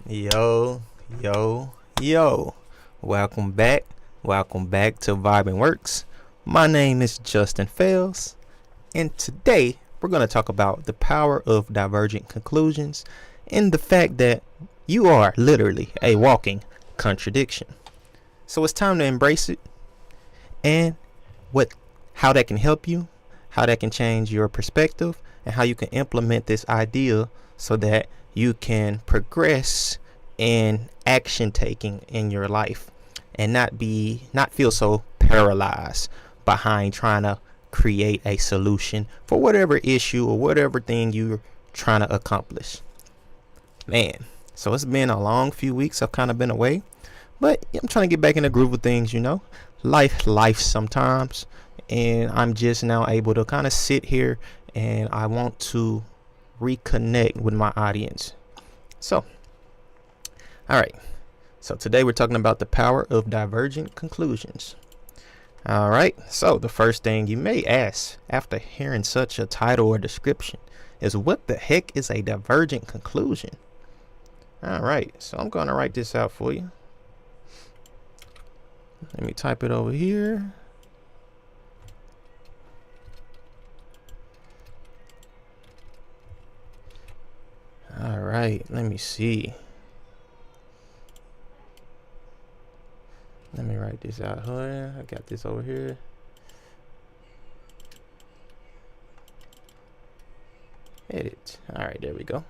Yo, yo, yo. Welcome back. Welcome back to Vibing Works. My name is Justin Fales, and today we're going to talk about the power of divergent conclusions and the fact that you are literally a walking contradiction. So it's time to embrace it and how that can help you, how that can change your perspective, and how you can implement this idea so that you can progress in action taking in your life and not feel so paralyzed behind trying to create a solution for whatever issue or whatever thing you're trying to accomplish. Man, so it's been a long few weeks. I've kind of been away, but I'm trying to get back in the groove of things, life sometimes, and I'm just now able to kind of sit here and I want to reconnect with my audience. So, all right. So today we're talking about the power of divergent conclusions. All right. So the first thing you may ask after hearing such a title or description is, what the heck is a divergent conclusion? All right. So I'm going to write this out for you. Let me type it over here. All right, let me see. Let me write this out. Hold on, I got this over here. Edit. All right, there we go.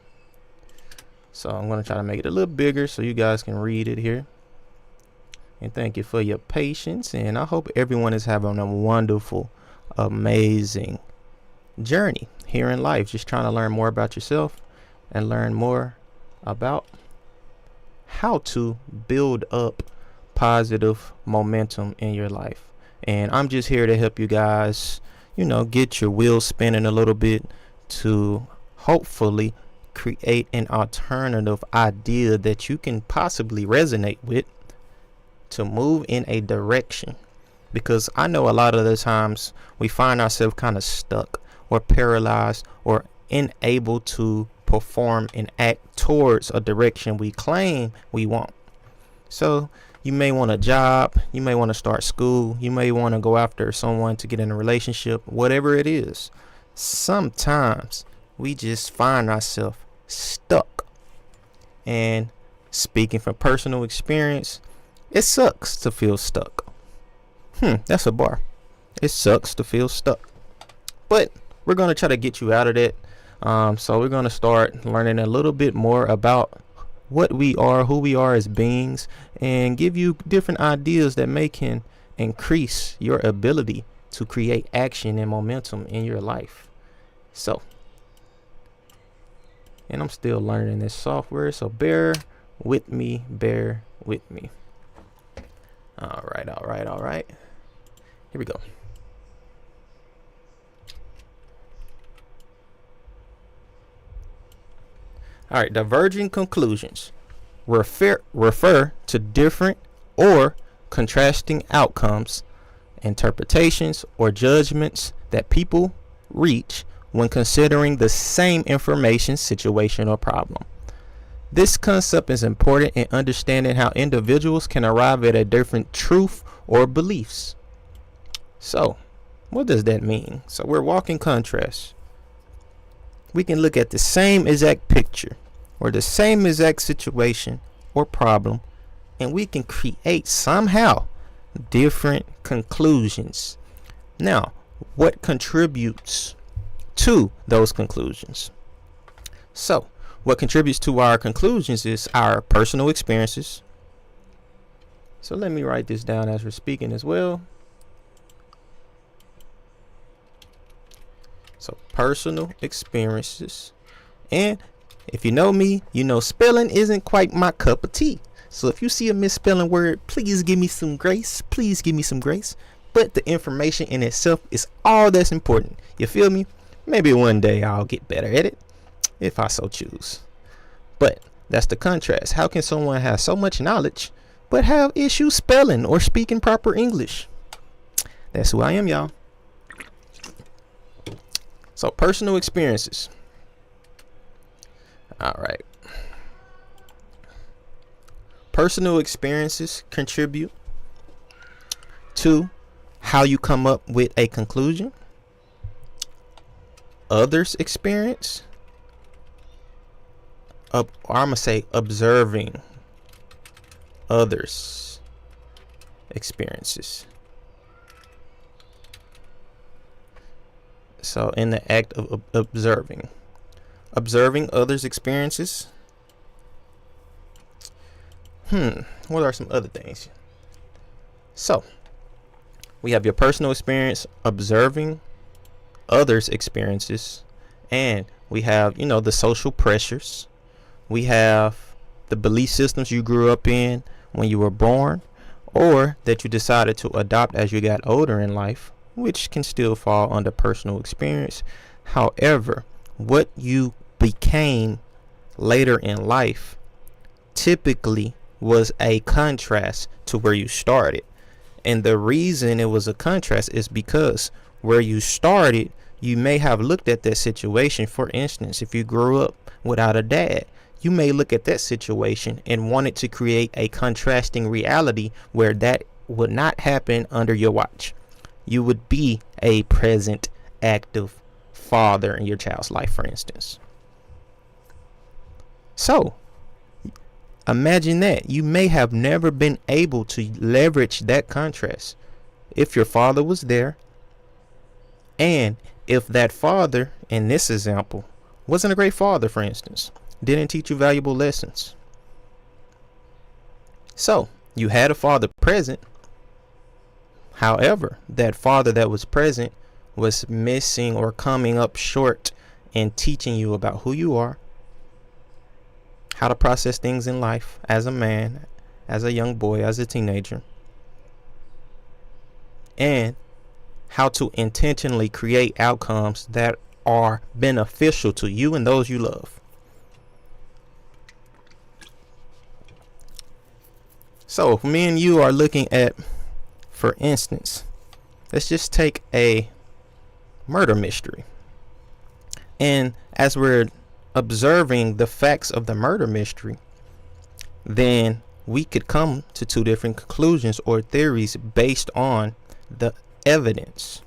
So I'm going to try to make it a little bigger so you guys can read it here. And thank you for your patience. And I hope everyone is having a wonderful, amazing journey here in life. Just trying to learn more about yourself and learn more about how to build up positive momentum in your life. And I'm just here to help you guys, get your wheels spinning a little bit to hopefully create an alternative idea that you can possibly resonate with to move in a direction. Because I know a lot of the times we find ourselves kind of stuck or paralyzed or unable to perform and act towards a direction we claim we want. So you may want a job, you may want to start school, you may want to go after someone to get in a relationship, whatever it is. Sometimes we just find ourselves stuck. And speaking from personal experience, it sucks to feel stuck. That's a bar. It sucks to feel stuck. But we're going to try to get you out of that. So we're going to start learning a little bit more about what we are, who we are as beings, and give you different ideas that can increase your ability to create action and momentum in your life. So, and I'm still learning this software, so bear with me. All right. Here we go. All right, diverging conclusions refer to different or contrasting outcomes, interpretations, or judgments that people reach when considering the same information, situation, or problem. This concept is important in understanding how individuals can arrive at a different truth or beliefs. So, what does that mean? So we're walking contrast. We can look at the same exact picture or the same exact situation or problem, and we can create somehow different conclusions. Now, what contributes to those conclusions? So, what contributes to our conclusions is our personal experiences. So let me write this down as we're speaking as well. So personal experiences. And if you know me, you know spelling isn't quite my cup of tea. So if you see a misspelling word, please give me some grace. But the information in itself is all that's important. You feel me? Maybe one day I'll get better at it, if I so choose. But that's the contrast. How can someone have so much knowledge but have issues spelling or speaking proper English? That's who I am, y'all. So personal experiences. All right. Personal experiences contribute to how you come up with a conclusion. Others' experience, or I'm gonna say observing others' experiences. So in the act of observing others' experiences. What are some other things? So we have your personal experience, observing others' experiences, and we have, the social pressures. We have the belief systems you grew up in when you were born, or that you decided to adopt as you got older in life, which can still fall under personal experience. However, what you became later in life typically was a contrast to where you started. And the reason it was a contrast is because where you started, you may have looked at that situation. For instance, if you grew up without a dad, you may look at that situation and wanted to create a contrasting reality where that would not happen under your watch. You would be a present, active father in your child's life, for instance. So imagine that you may have never been able to leverage that contrast if your father was there, and if that father in this example wasn't a great father, for instance, didn't teach you valuable lessons. So you had a father present. However, that father that was present was missing or coming up short in teaching you about who you are, how to process things in life as a man, as a young boy, as a teenager, and how to intentionally create outcomes that are beneficial to you and those you love. So if me and you are looking at, for instance, let's just take a murder mystery. And as we're observing the facts of the murder mystery, then we could come to two different conclusions or theories based on the evidence.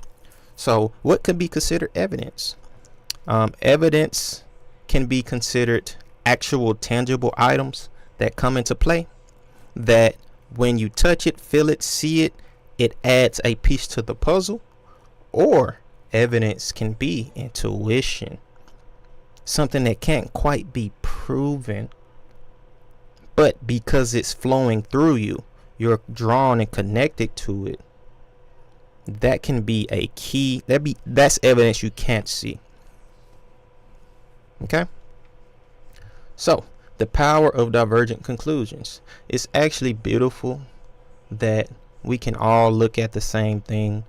So what could be considered evidence? Evidence can be considered actual tangible items that come into play, that when you touch it, feel it, see it, it adds a piece to the puzzle. Or evidence can be intuition, something that can't quite be proven, but because it's flowing through you, you're drawn and connected to it. That can be a key. That's evidence you can't see. Okay? So, the power of divergent conclusions. It's actually beautiful that we can all look at the same thing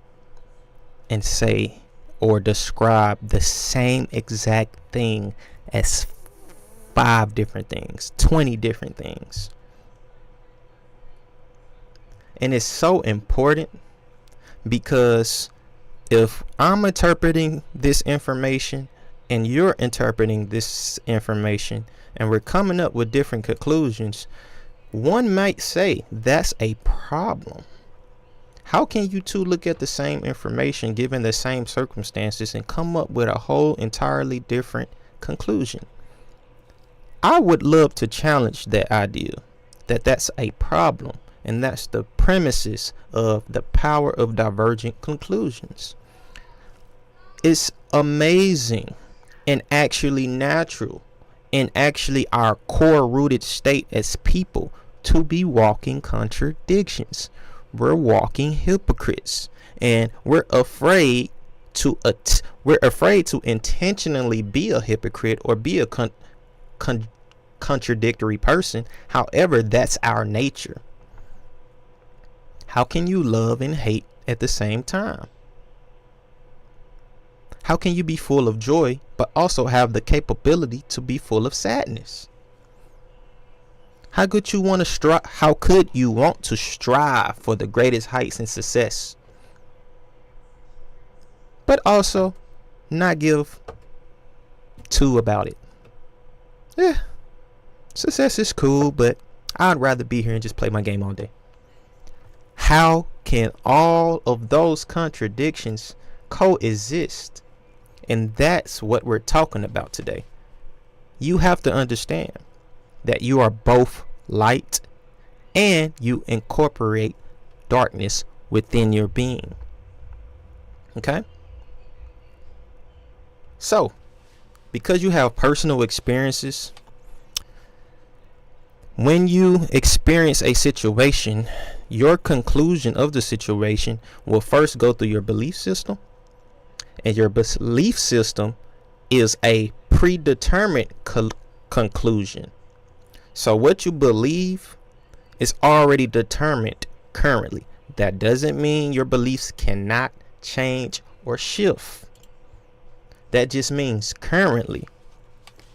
and say or describe the same exact thing as 5 different things, 20 different things. And it's so important because if I'm interpreting this information and you're interpreting this information and we're coming up with different conclusions, one might say that's a problem. How can you two look at the same information given the same circumstances and come up with a whole entirely different conclusion? I would love to challenge that idea, that that's a problem, and that's the premises of the power of divergent conclusions. It's amazing and actually natural and actually our core rooted state as people to be walking contradictions. We're walking hypocrites, and we're afraid to intentionally be a hypocrite or be a contradictory person. However, that's our nature. How can you love and hate at the same time? How can you be full of joy but also have the capability to be full of sadness? How could you want to strive for the greatest heights and success, but also not give two about it? Yeah, success is cool, but I'd rather be here and just play my game all day. How can all of those contradictions coexist? And that's what we're talking about today. You have to understand that you are both light and you incorporate darkness within your being. Okay? So, because you have personal experiences, when you experience a situation, your conclusion of the situation will first go through your belief system. And your belief system is a predetermined conclusion. So what you believe is already determined currently. That doesn't mean your beliefs cannot change or shift. That just means currently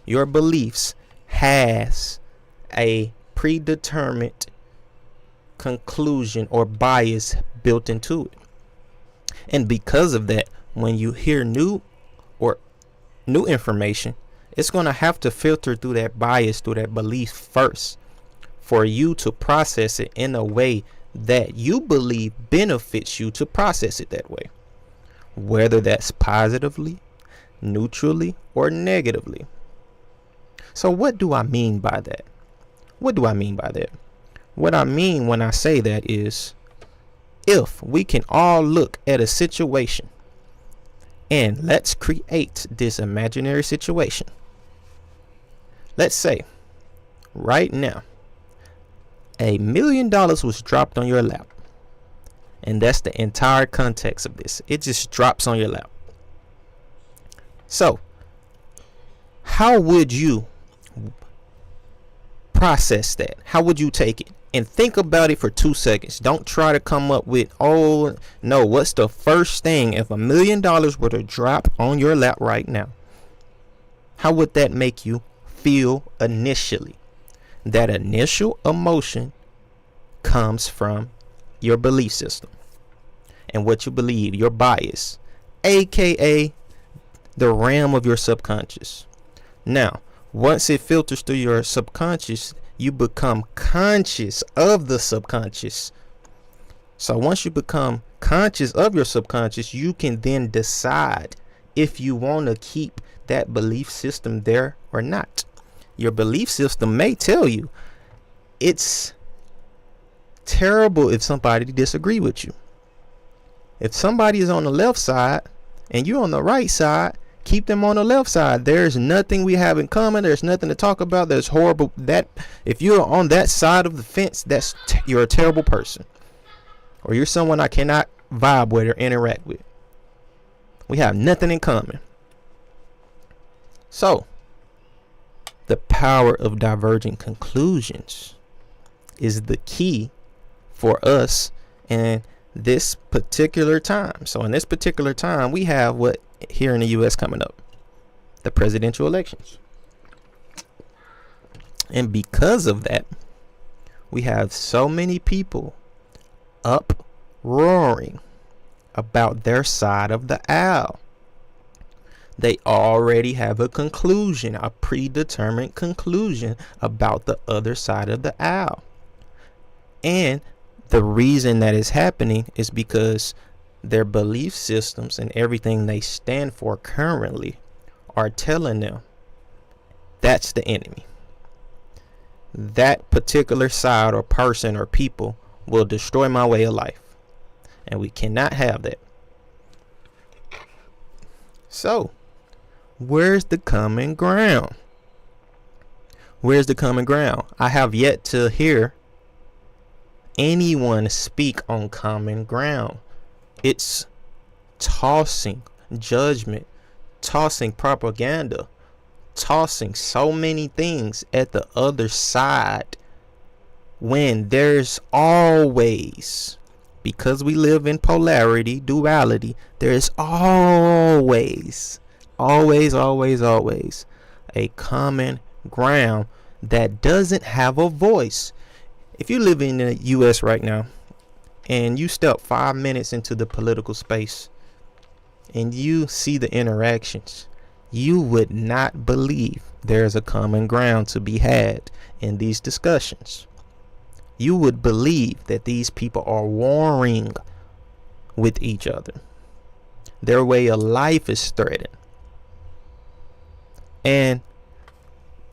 your beliefs has a predetermined conclusion or bias built into it. And because of that, when you hear new information, it's going to have to filter through that bias, through that belief first, for you to process it in a way that you believe benefits you to process it that way, whether that's positively, neutrally, or negatively. So what do I mean by that? What do I mean by that? What I mean when I say that is, if we can all look at a situation and let's create this imaginary situation. Let's say right now $1 million was dropped on your lap, and that's the entire context of this. It just drops on your lap. So how would you process that? How would you take it? And think about it for 2 seconds. Don't try to come up with, oh no, what's the first thing if $1 million were to drop on your lap right now? How would that make you feel initially? That initial emotion comes from your belief system and what you believe, your bias, aka the realm of your subconscious. Now, once it filters through your subconscious, you become conscious of the subconscious. So once you become conscious of your subconscious, you can then decide if you want to keep that belief system there or not. Your belief system may tell you it's terrible if somebody disagree with you. If somebody is on the left side and you're on the right side, keep them on the left side. There's nothing we have in common. There's nothing to talk about. There's horrible. That if you're on that side of the fence, you're a terrible person, or you're someone I cannot vibe with or interact with. We have nothing in common. So the power of divergent conclusions is the key for us in this particular time. So in this particular time, we have what here in the US coming up, the presidential elections. And because of that, we have so many people uproaring about their side of the aisle. They already have a conclusion, a predetermined conclusion about the other side of the aisle. And the reason that is happening is because their belief systems and everything they stand for currently are telling them that's the enemy. That particular side or person or people will destroy my way of life. And we cannot have that. So, where's the common ground? Where's the common ground? I have yet to hear anyone speak on common ground. It's tossing judgment, tossing propaganda, tossing so many things at the other side, when there's always, because we live in polarity, duality, there's always a common ground that doesn't have a voice. If you live in the US right now and you step 5 minutes into the political space and you see the interactions, you would not believe there's a common ground to be had in these discussions. you would believe that these people are warring with each other. Their way of life is threatened. And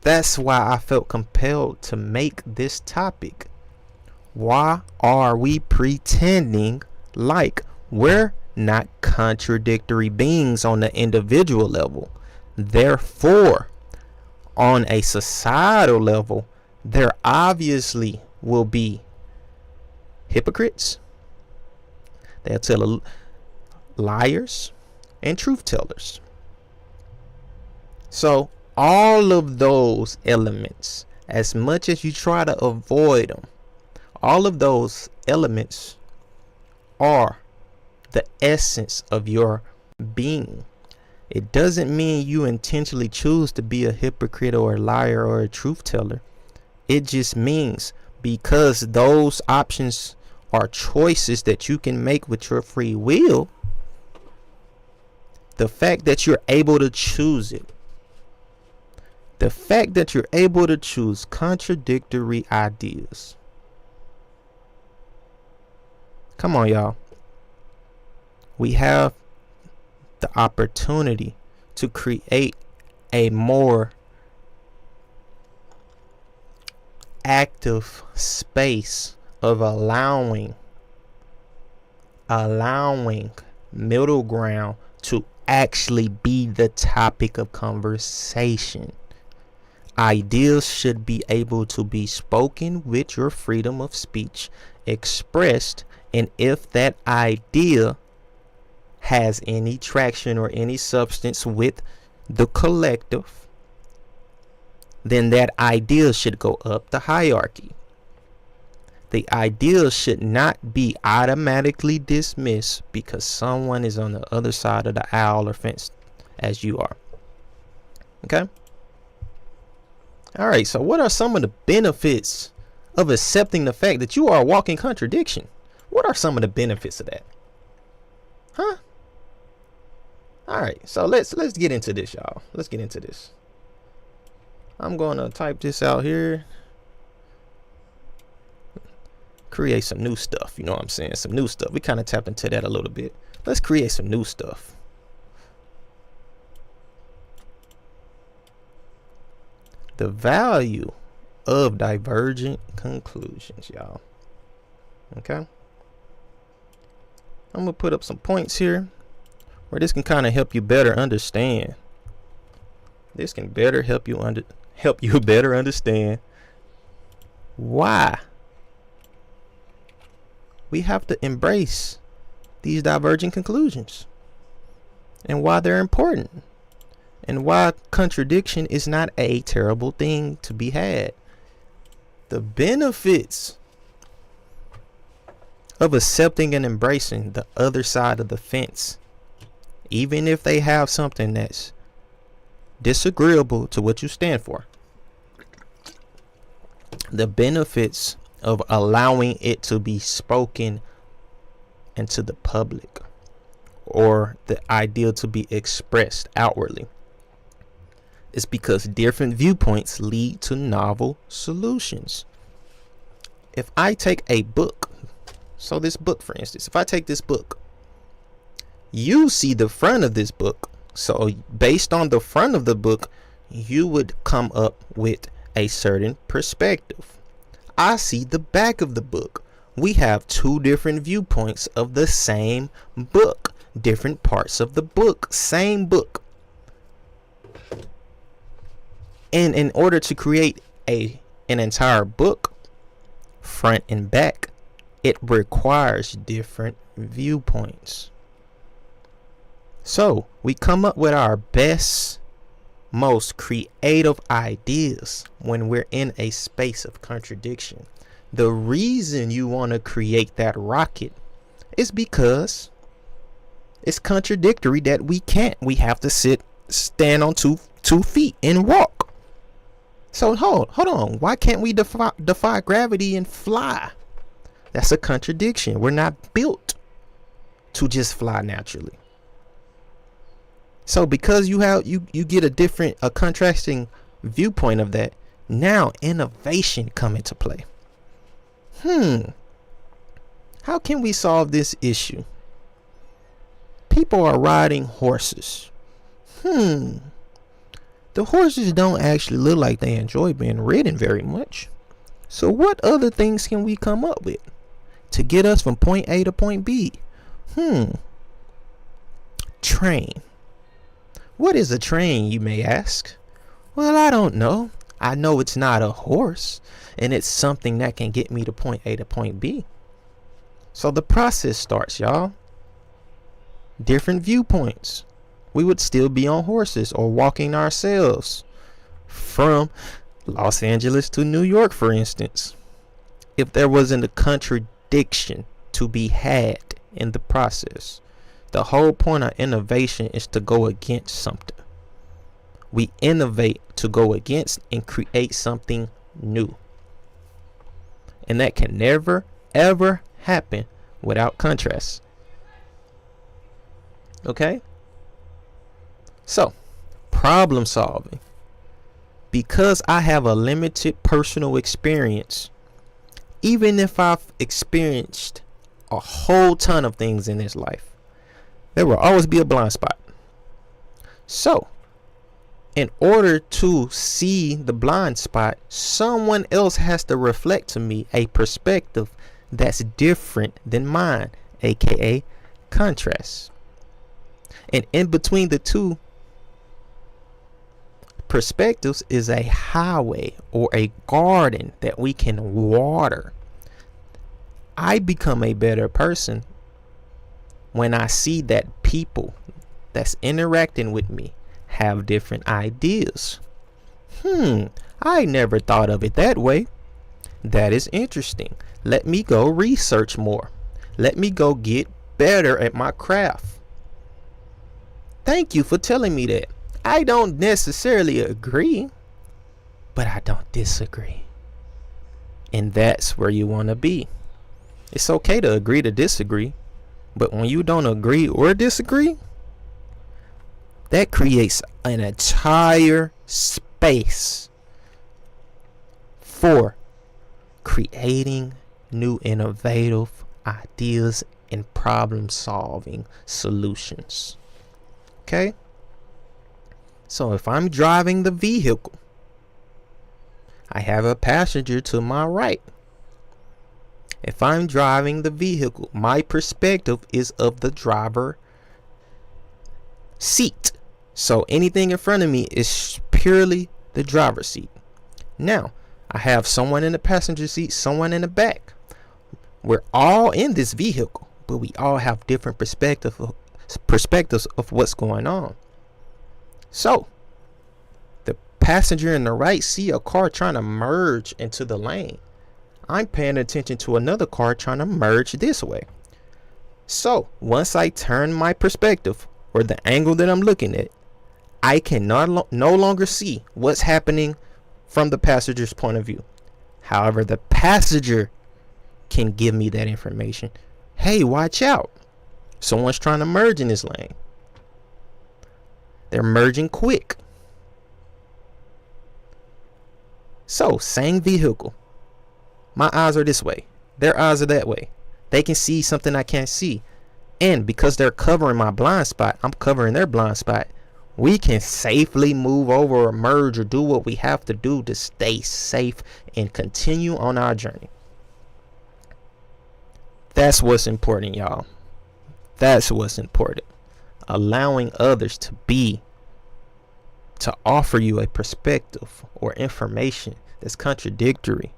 that's why I felt compelled to make this topic. Why are we pretending like we're not contradictory beings on the individual level? Therefore, on a societal level, there obviously will be hypocrites. They'll tell liars and truth tellers. So all of those elements, as much as you try to avoid them, all of those elements are the essence of your being. It doesn't mean you intentionally choose to be a hypocrite or a liar or a truth teller. It just means because those options are choices that you can make with your free will, the fact that you're able to choose it, the fact that you're able to choose contradictory ideas. Come on, y'all. We have the opportunity to create a more active space of allowing middle ground to actually be the topic of conversation. Ideas should be able to be spoken with your freedom of speech expressed, and if that idea has any traction or any substance with the collective, then that idea should go up the hierarchy. The idea should not be automatically dismissed because someone is on the other side of the aisle or fence as you are. Okay? All right, so what are some of the benefits of accepting the fact that you are a walking contradiction? What are some of the benefits of that? Huh? All right, so let's get into this, y'all. Let's get into this. I'm going to type this out here. Create some new stuff, you know what I'm saying? Some new stuff. We kind of tapped into that a little bit. Let's create some new stuff. The value of divergent conclusions, y'all. Okay? I'm gonna put up some points here where this can kind of help you better understand. This can better help you better understand why we have to embrace these divergent conclusions and why they're important and why contradiction is not a terrible thing to be had. The benefits of accepting and embracing the other side of the fence, even if they have something that's disagreeable to what you stand for. The benefits of allowing it to be spoken into the public, or the ideal to be expressed outwardly, is because different viewpoints lead to novel solutions. If I take a book, so this book, for instance, if I take this book, you see the front of this book. So based on the front of the book, you would come up with a certain perspective. I see the back of the book. We have two different viewpoints of the same book, different parts of the book, same book. And in order to create an entire book, front and back, it requires different viewpoints. So we come up with our best, most creative ideas when we're in a space of contradiction. The reason you want to create that rocket is because it's contradictory that we can't. We have to stand on two feet and walk. So hold on. Why can't we defy gravity and fly? That's a contradiction. We're not built to just fly naturally. So because you get a contrasting viewpoint of that, now innovation come into play. How can we solve this issue? People are riding horses. The horses don't actually look like they enjoy being ridden very much. So what other things can we come up with to get us from point A to point B? Train. What is a train, you may ask? Well, I don't know. I know it's not a horse, and it's something that can get me to point A to point B. So the process starts, y'all. Different viewpoints. We would still be on horses or walking ourselves from Los Angeles to New York, for instance. If there wasn't a contradiction to be had in the process, the whole point of innovation is to go against something. We innovate to go against and create something new. And that can never, ever happen without contrast. Okay? So, problem solving. Because I have a limited personal experience, even if I've experienced a whole ton of things in this life, there will always be a blind spot. So, in order to see the blind spot, someone else has to reflect to me a perspective that's different than mine, aka contrast. And in between the two perspectives is a highway or a garden that we can water. I become a better person when I see that people that's interacting with me have different ideas. I never thought of it that way. That is interesting. Let me go research more. Let me go get better at my craft. Thank you for telling me that. I don't necessarily agree, but I don't disagree. And that's where you want to be. It's okay to agree to disagree, but when you don't agree or disagree, that creates an entire space for creating new innovative ideas and problem solving solutions. Okay? So if I'm driving the vehicle, I have a passenger to my right. If I'm driving the vehicle, my perspective is of the driver seat. So anything in front of me is purely the driver's seat. Now, I have someone in the passenger seat, someone in the back. We're all in this vehicle, but we all have different perspectives of what's going on. So, the passenger in the right see a car trying to merge into the lane. I'm paying attention to another car trying to merge this way. So, once I turn my perspective or the angle that I'm looking at, I can no longer see what's happening from the passenger's point of view. However, the passenger can give me that information. Hey, watch out. Someone's trying to merge in this lane. They're merging quick. So, same vehicle. My eyes are this way. Their eyes are that way. They can see something I can't see. And because they're covering my blind spot, I'm covering their blind spot. We can safely move over or merge or do what we have to do to stay safe and continue on our journey. That's what's important, y'all. That's what's important. Allowing others to offer you a perspective or information that's contradictory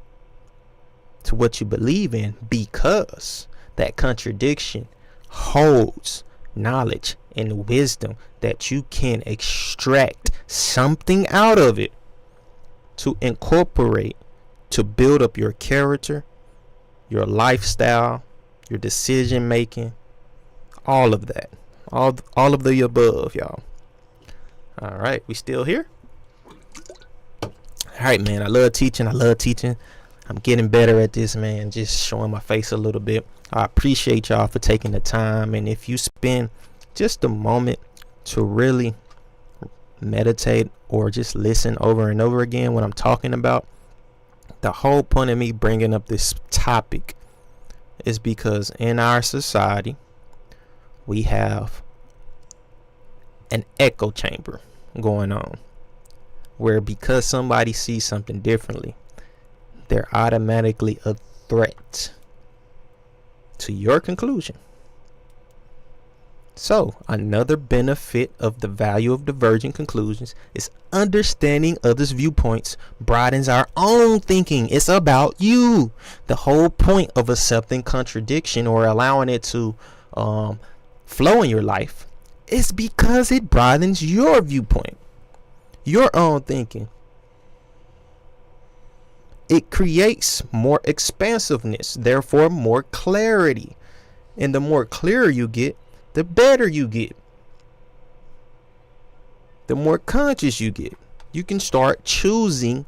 to what you believe in, because that contradiction holds knowledge and wisdom that you can extract something out of it to incorporate to build up your character, your lifestyle, your decision making, all of that, all of the above, y'all. All right, we still here? All right, man. I love teaching. I'm getting better at this, man. Just showing my face a little bit. I appreciate y'all for taking the time. And if you spend just a moment to really meditate or just listen over and over again what I'm talking about, The whole point of me bringing up this topic is because in our society, we have an echo chamber going on where because somebody sees something differently, they're automatically a threat to your conclusion. So, another benefit of the value of divergent conclusions is understanding others' viewpoints broadens our own thinking. It's about you. The whole point of accepting contradiction or allowing it to flow in your life is because it broadens your viewpoint, your own thinking. It creates more expansiveness, therefore more clarity. And the more clear you get, the better you get. The more conscious you get. You can start choosing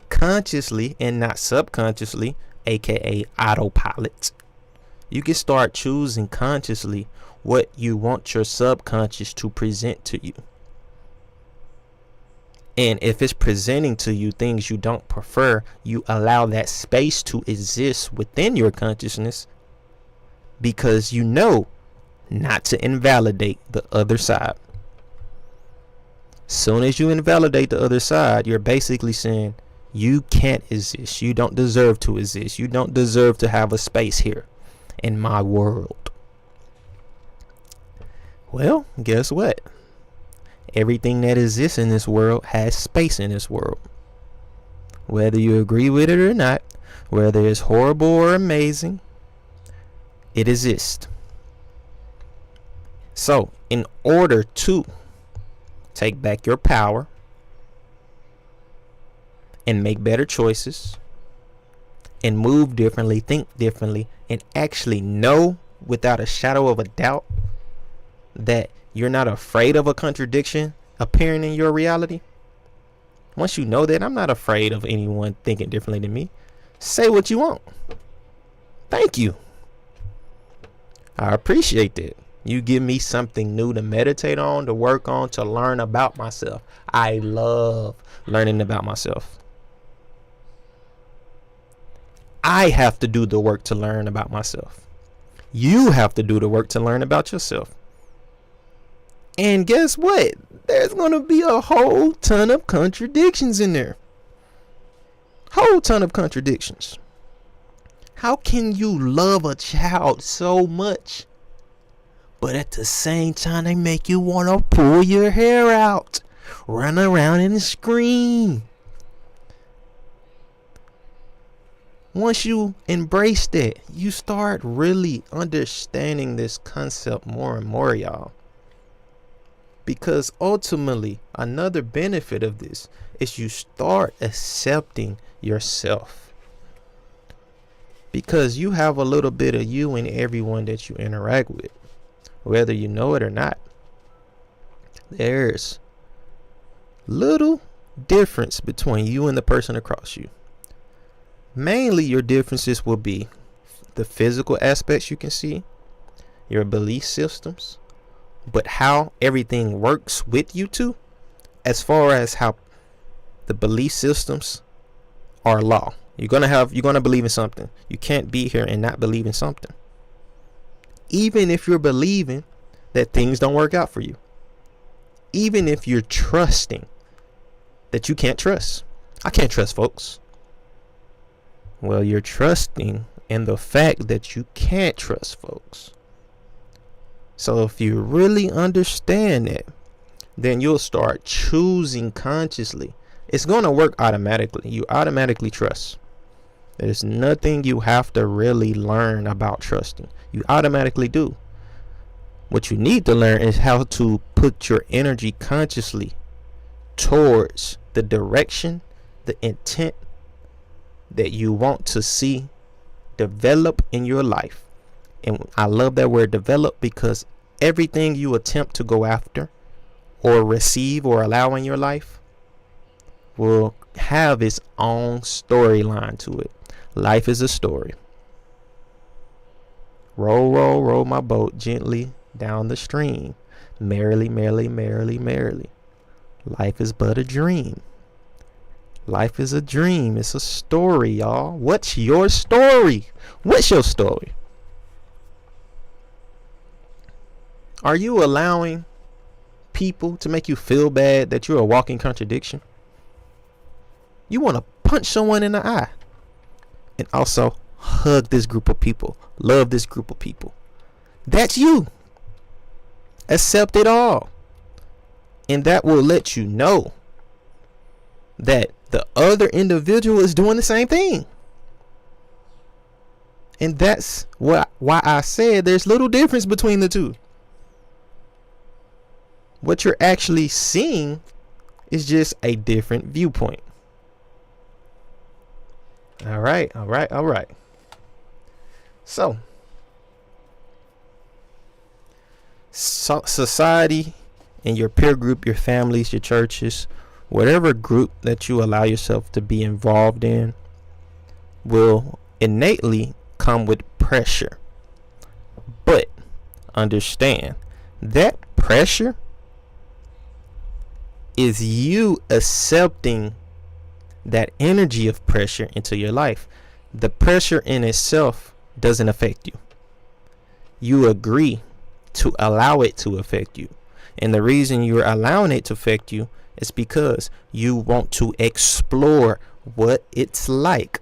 consciously and not subconsciously, aka autopilot. You can start choosing consciously what you want your subconscious to present to you. And if it's presenting to you things you don't prefer, you allow that space to exist within your consciousness because you know not to invalidate the other side. Soon as you invalidate the other side, you're basically saying you can't exist. You don't deserve to exist. You don't deserve to have a space here in my world. Well, guess what? Everything that exists in this world has space in this world. Whether you agree with it or not, whether it's horrible or amazing, it exists. So, in order to take back your power and make better choices and move differently, think differently, and actually know without a shadow of a doubt that you're not afraid of a contradiction appearing in your reality. Once you know that, I'm not afraid of anyone thinking differently than me. Say what you want. Thank you. I appreciate that. You give me something new to meditate on, to work on, to learn about myself. I love learning about myself. I have to do the work to learn about myself. You have to do the work to learn about yourself. And guess what? There's going to be a whole ton of contradictions in there. Whole ton of contradictions. How can you love a child so much, but at the same time they make you want to pull your hair out, run around and scream? Once you embrace that, you start really understanding this concept more and more, y'all. Because ultimately, another benefit of this is you start accepting yourself. Because you have a little bit of you in everyone that you interact with, whether you know it or not. There's little difference between you and the person across you. Mainly your differences will be the physical aspects you can see, your belief systems, but how everything works with you two, as far as how the belief systems are law. You're gonna believe in something. You can't be here and not believe in something. Even if you're believing that things don't work out for you. Even if you're trusting that you can't trust. I can't trust folks. Well, you're trusting in the fact that you can't trust folks. So if you really understand that, then you'll start choosing consciously. It's going to work automatically. You automatically trust. There's nothing you have to really learn about trusting. You automatically do. What you need to learn is how to put your energy consciously towards the direction, the intent that you want to see develop in your life. And I love that word develop, because everything you attempt to go after or receive or allow in your life will have its own storyline to it. Life is a story. Roll, roll, roll my boat gently down the stream. Merrily, merrily, merrily, merrily. Life is but a dream. Life is a dream. It's a story, y'all. What's your story? What's your story? Are you allowing people to make you feel bad that you're a walking contradiction? You want to punch someone in the eye and also hug this group of people, love this group of people. That's you. Accept it all. And that will let you know that the other individual is doing the same thing. And that's why I said there's little difference between the two. What you're actually seeing is just a different viewpoint. All right. So society and your peer group, your families, your churches, whatever group that you allow yourself to be involved in will innately come with pressure. But understand that pressure is you accepting that energy of pressure into your life. The pressure in itself doesn't affect you. You agree to allow it to affect you. And the reason you're allowing it to affect you is because you want to explore what it's like.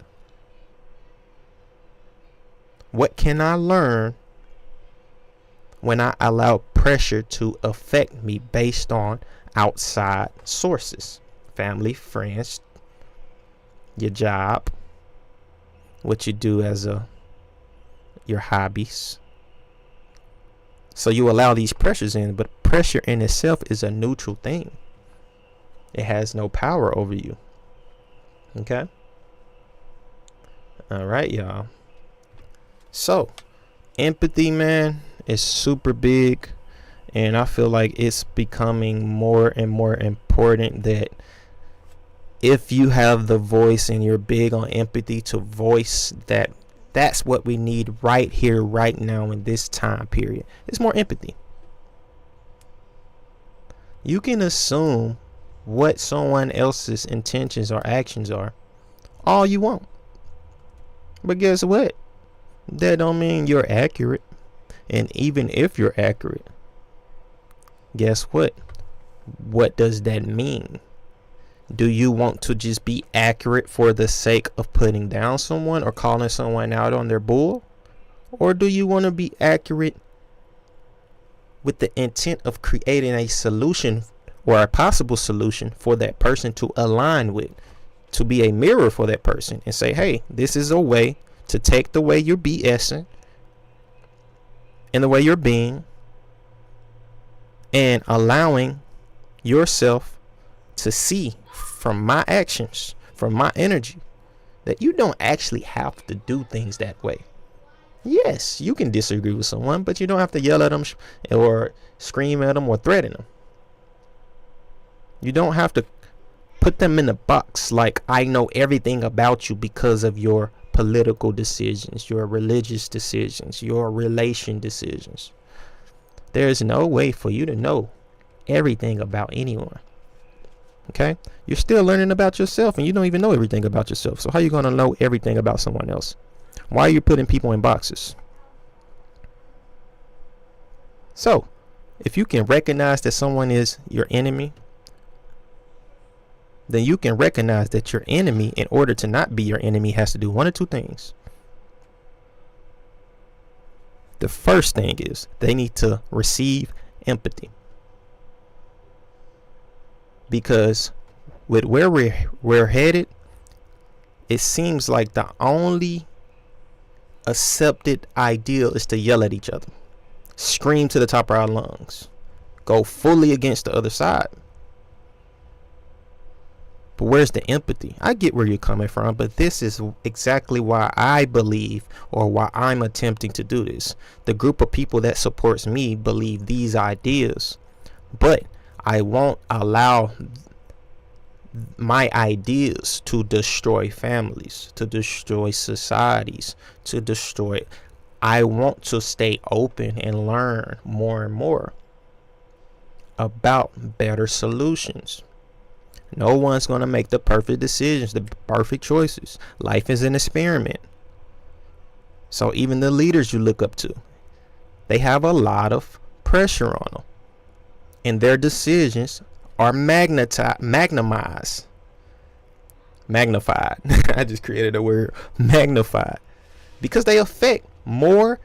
What can I learn when I allow pressure to affect me based on outside sources? Family, friends, your job, what you do as your hobbies. So you allow these pressures in, but pressure in itself is a neutral thing. It has no power over you. Okay? All right, y'all. So, empathy, man, is super big. And I feel like it's becoming more and more important that if you have the voice and you're big on empathy, to voice that that's what we need right here, right now, in this time period. It's more empathy. You can assume what someone else's intentions or actions are all you want. But guess what? That don't mean you're accurate. And even if you're accurate, guess what? What does that mean? Do you want to just be accurate for the sake of putting down someone or calling someone out on their bull? Or do you want to be accurate with the intent of creating a solution or a possible solution for that person to align with, to be a mirror for that person and say, hey, this is a way to take the way you're BSing and the way you're being and allowing yourself to see from my actions, from my energy, that you don't actually have to do things that way. Yes, you can disagree with someone, but you don't have to yell at them or scream at them or threaten them. You don't have to put them in a box like I know everything about you because of your political decisions, your religious decisions, your relation decisions. There is no way for you to know everything about anyone. Okay? You're still learning about yourself and you don't even know everything about yourself. So how are you going to know everything about someone else? Why are you putting people in boxes? So, if you can recognize that someone is your enemy, then you can recognize that your enemy, in order to not be your enemy, has to do one of two things. The first thing is they need to receive empathy. Because with where we're headed, it seems like the only accepted ideal is to yell at each other, scream to the top of our lungs, go fully against the other side. But where's the empathy? I get where you're coming from, but this is exactly why I believe, or why I'm attempting to do this. The group of people that supports me believe these ideas, but I won't allow my ideas to destroy families, to destroy societies, to destroy. I want to stay open and learn more and more about better solutions. No one's going to make the perfect decisions, the perfect choices. Life is an experiment. So even the leaders you look up to, they have a lot of pressure on them. And their decisions are magnified. I just created a word, magnified. Because they affect more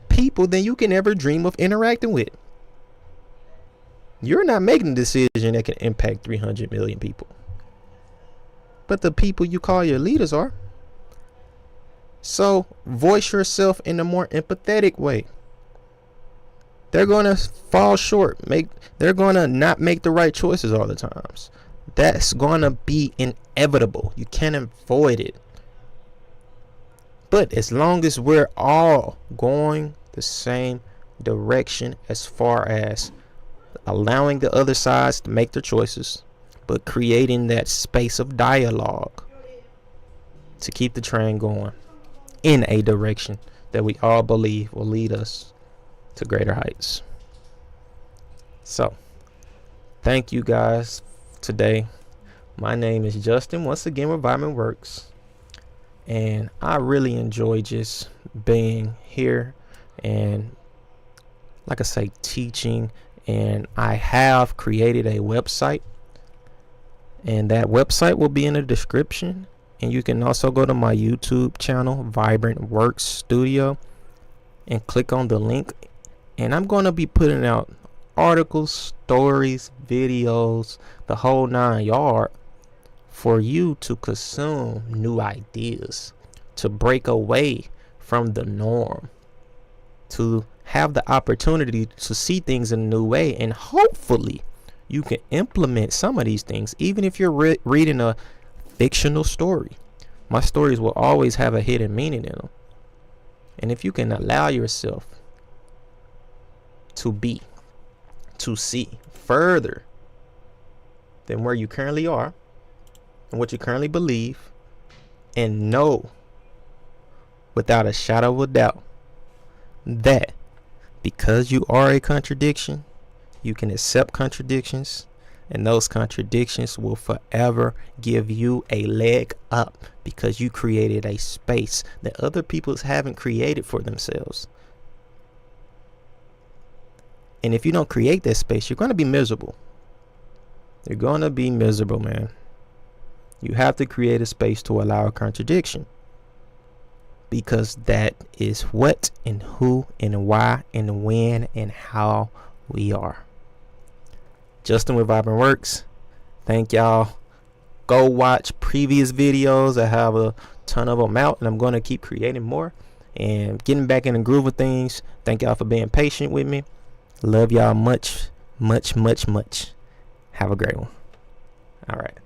people than you can ever dream of interacting with. You're not making a decision that can impact 300 million people. But the people you call your leaders are. So voice yourself in a more empathetic way. They're going to fall short. They're going to not make the right choices all the times. That's going to be inevitable. You can't avoid it. But as long as we're all going the same direction as far as allowing the other sides to make their choices, but creating that space of dialogue to keep the train going in a direction that we all believe will lead us to greater heights. So, thank you guys today. My name is Justin, once again with Divergent Works, and I really enjoy just being here and, like I say, teaching. And I have created a website, and that website will be in the description. And you can also go to my YouTube channel, Vibrant Works Studio, and click on the link. And I'm going to be putting out articles, stories, videos, the whole 9 yards for you to consume new ideas, to break away from the norm, to have the opportunity to see things in a new way. And hopefully you can implement some of these things, even if you're reading a fictional story. My stories will always have a hidden meaning in them. And if you can allow yourself to see further than where you currently are and what you currently believe, and know without a shadow of a doubt that because you are a contradiction, you can accept contradictions, and those contradictions will forever give you a leg up, because you created a space that other people haven't created for themselves. And if you don't create that space, you're going to be miserable. You're going to be miserable, man. You have to create a space to allow a contradiction, because that is what and who and why and when and how we are. Justin with Vibrant Works. Thank y'all. Go watch previous videos. I have a ton of them out, and I'm going to keep creating more and getting back in the groove of things. Thank y'all for being patient with me. Love y'all much, much, much, much. Have a great one. All right.